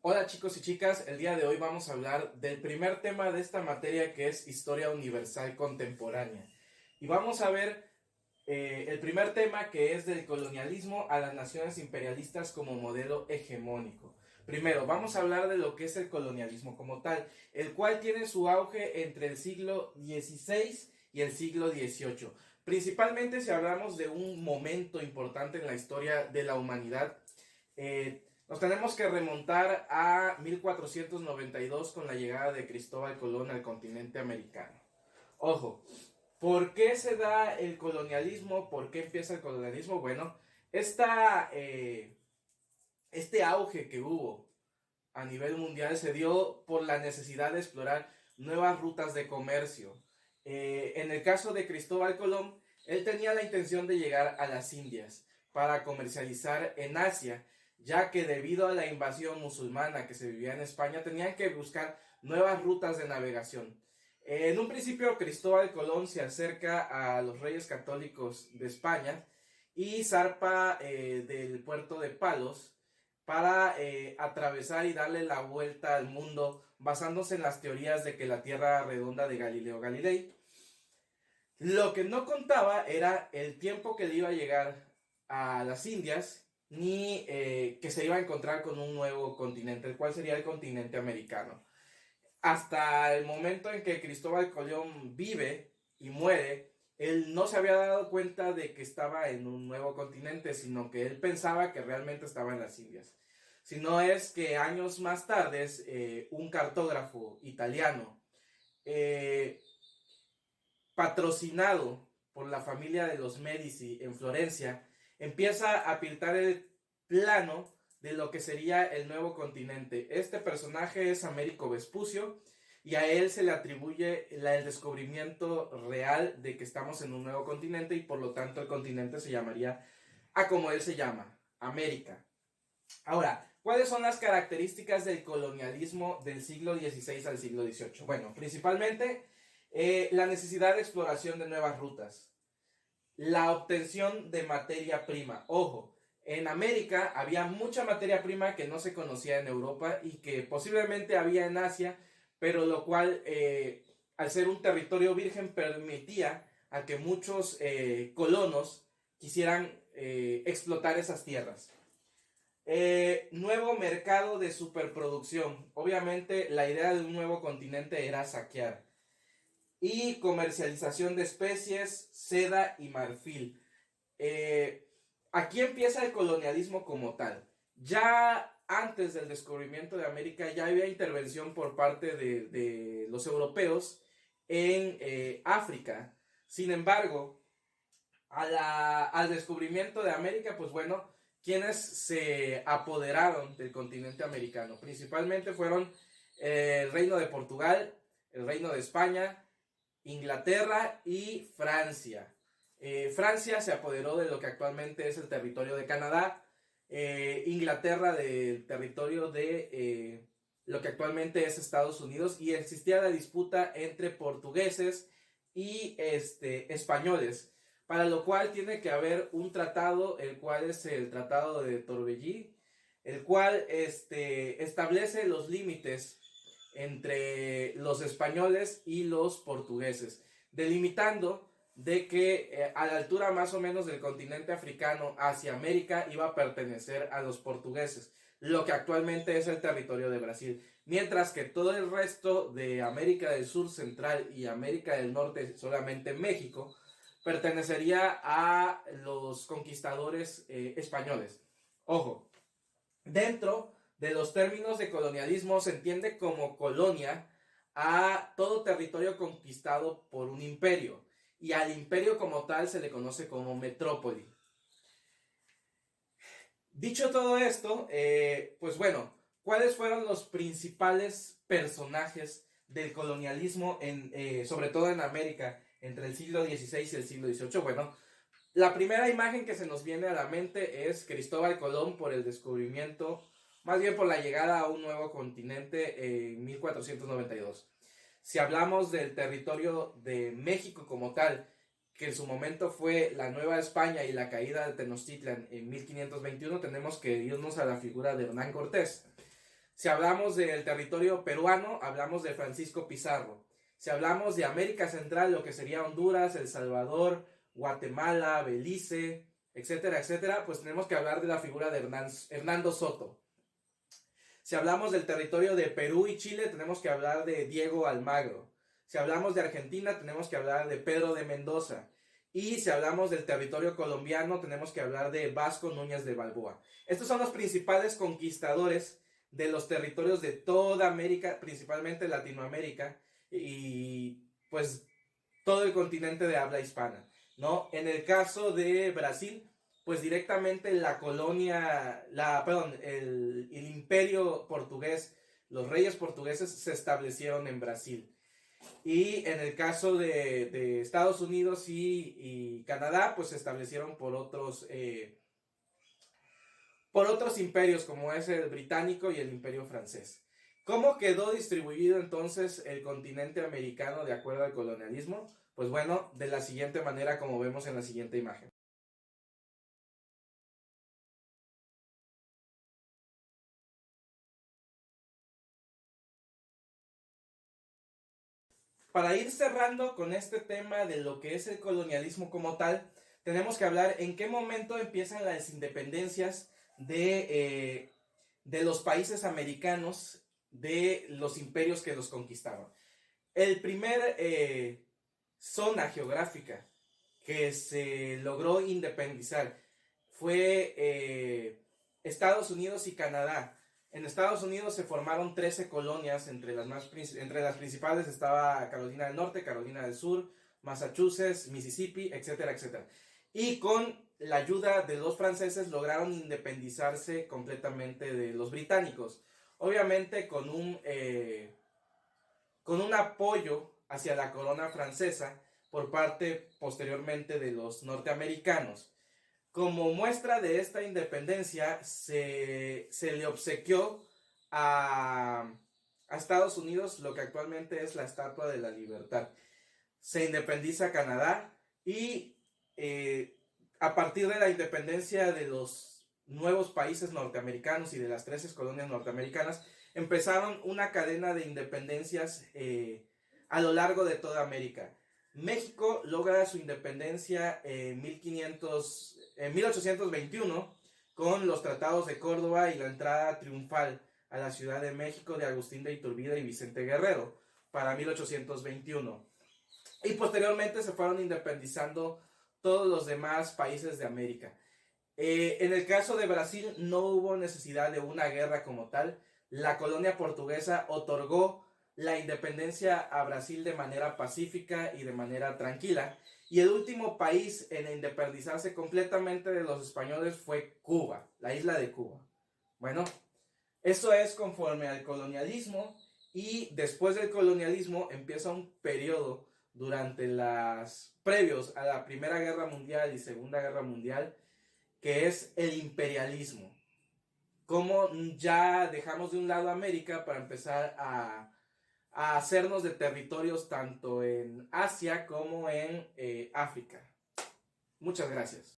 Hola chicos y chicas, el día de hoy vamos a hablar del primer tema de esta materia que es Historia Universal Contemporánea. Y vamos a ver el primer tema que es del colonialismo a las naciones imperialistas como modelo hegemónico. Primero, vamos a hablar de lo que es el colonialismo como tal, el cual tiene su auge entre el siglo XVI y el siglo XVIII. Principalmente si hablamos de un momento importante en la historia de la humanidad, nos tenemos que remontar a 1492 con la llegada de Cristóbal Colón al continente americano. Ojo, ¿por qué se da el colonialismo? ¿Por qué empieza el colonialismo? Bueno, esta, este auge que hubo a nivel mundial se dio por la necesidad de explorar nuevas rutas de comercio. En el caso de Cristóbal Colón, él tenía la intención de llegar a las Indias para comercializar en Asia, ya que debido a la invasión musulmana que se vivía en España, tenían que buscar nuevas rutas de navegación. En un principio, Cristóbal Colón se acerca a los reyes católicos de España y zarpa del puerto de Palos para atravesar y darle la vuelta al mundo basándose en las teorías de que la Tierra era redonda de Galileo Galilei. Lo que no contaba era el tiempo que le iba a llegar a las Indias, ni que se iba a encontrar con un nuevo continente, el cual sería el continente americano. Hasta el momento en que Cristóbal Colón vive y muere, él no se había dado cuenta de que estaba en un nuevo continente, sino que él pensaba que realmente estaba en las Indias. Si no es que años más tarde, un cartógrafo italiano, eh, patrocinado por la familia de los Medici en Florencia, empieza a pintar el plano de lo que sería el nuevo continente. Este personaje es Américo Vespucio y a él se le atribuye el descubrimiento real de que estamos en un nuevo continente y por lo tanto el continente se llamaría a como él se llama, América. Ahora, ¿cuáles son las características del colonialismo del siglo XVI al siglo XVIII? Bueno, principalmente la necesidad de exploración de nuevas rutas, la obtención de materia prima. Ojo, en América había mucha materia prima que no se conocía en Europa y que posiblemente había en Asia, pero lo cual, al ser un territorio virgen, permitía a que muchos colonos quisieran explotar esas tierras. Nuevo mercado de superproducción. Obviamente la idea de un nuevo continente era saquear. Y comercialización de especies, seda y marfil. Eh, Aquí empieza el colonialismo como tal. Ya antes del descubrimiento de América ya había intervención por parte de los europeos en África. Sin embargo, al descubrimiento de América, pues bueno, quienes se apoderaron del continente americano. Principalmente fueron el Reino de Portugal, el Reino de España, Inglaterra y Francia. Francia se apoderó de lo que actualmente es el territorio de Canadá, Inglaterra del territorio de lo que actualmente es Estados Unidos y existía la disputa entre portugueses y españoles, para lo cual tiene que haber un tratado, el cual es el Tratado de Torbellí, el cual establece los límites entre los españoles y los portugueses, delimitando de que a la altura más o menos del continente africano hacia América iba a pertenecer a los portugueses, lo que actualmente es el territorio de Brasil, mientras que todo el resto de América del Sur, Central y América del Norte, solamente México, pertenecería a los conquistadores españoles. Ojo, dentro de los términos de colonialismo se entiende como colonia a todo territorio conquistado por un imperio y al imperio como tal se le conoce como metrópoli. Dicho todo esto, pues bueno, ¿cuáles fueron los principales personajes del colonialismo, sobre todo en América, entre el siglo XVI y el siglo XVIII? Bueno, la primera imagen que se nos viene a la mente es Cristóbal Colón por el descubrimiento, más bien por la llegada a un nuevo continente en 1492. Si hablamos del territorio de México como tal, que en su momento fue la Nueva España y la caída de Tenochtitlan en 1521, tenemos que irnos a la figura de Hernán Cortés. Si hablamos del territorio peruano, hablamos de Francisco Pizarro. Si hablamos de América Central, lo que sería Honduras, El Salvador, Guatemala, Belice, etcétera, etcétera, pues tenemos que hablar de la figura de Hernando Soto. Si hablamos del territorio de Perú y Chile, tenemos que hablar de Diego Almagro. Si hablamos de Argentina, tenemos que hablar de Pedro de Mendoza. Y si hablamos del territorio colombiano, tenemos que hablar de Vasco Núñez de Balboa. Estos son los principales conquistadores de los territorios de toda América, principalmente Latinoamérica y pues todo el continente de habla hispana, ¿no? En el caso de Brasil, pues directamente la colonia, el imperio portugués, los reyes portugueses se establecieron en Brasil. Y en el caso de Estados Unidos y Canadá, pues se establecieron por otros imperios, como es el británico y el imperio francés. ¿Cómo quedó distribuido entonces el continente americano de acuerdo al colonialismo? Pues bueno, de la siguiente manera como vemos en la siguiente imagen. Para ir cerrando con este tema de lo que es el colonialismo como tal, tenemos que hablar en qué momento empiezan las independencias de los países americanos, de los imperios que los conquistaron. El primer zona geográfica que se logró independizar fue Estados Unidos y Canadá. En Estados Unidos se formaron 13 colonias, entre las principales estaba Carolina del Norte, Carolina del Sur, Massachusetts, Mississippi, etcétera, etcétera. Y con la ayuda de los franceses lograron independizarse completamente de los británicos. Obviamente con un apoyo hacia la corona francesa por parte posteriormente de los norteamericanos. Como muestra de esta independencia, se le obsequió a Estados Unidos lo que actualmente es la Estatua de la Libertad. Se independiza Canadá y a partir de la independencia de los nuevos países norteamericanos y de las 13 colonias norteamericanas, empezaron una cadena de independencias a lo largo de toda América. México logra su independencia en 1821 con los tratados de Córdoba y la entrada triunfal a la Ciudad de México de Agustín de Iturbide y Vicente Guerrero para 1821. Y posteriormente se fueron independizando todos los demás países de América. En el caso de Brasil no hubo necesidad de una guerra como tal. La colonia portuguesa otorgó la independencia a Brasil de manera pacífica y de manera tranquila. Y el último país en independizarse completamente de los españoles fue Cuba, la isla de Cuba. Bueno, eso es conforme al colonialismo, y después del colonialismo empieza un periodo durante previos a la Primera Guerra Mundial y Segunda Guerra Mundial, que es el imperialismo. Cómo ya dejamos de un lado América para empezar a hacernos de territorios tanto en Asia como en África. Muchas gracias.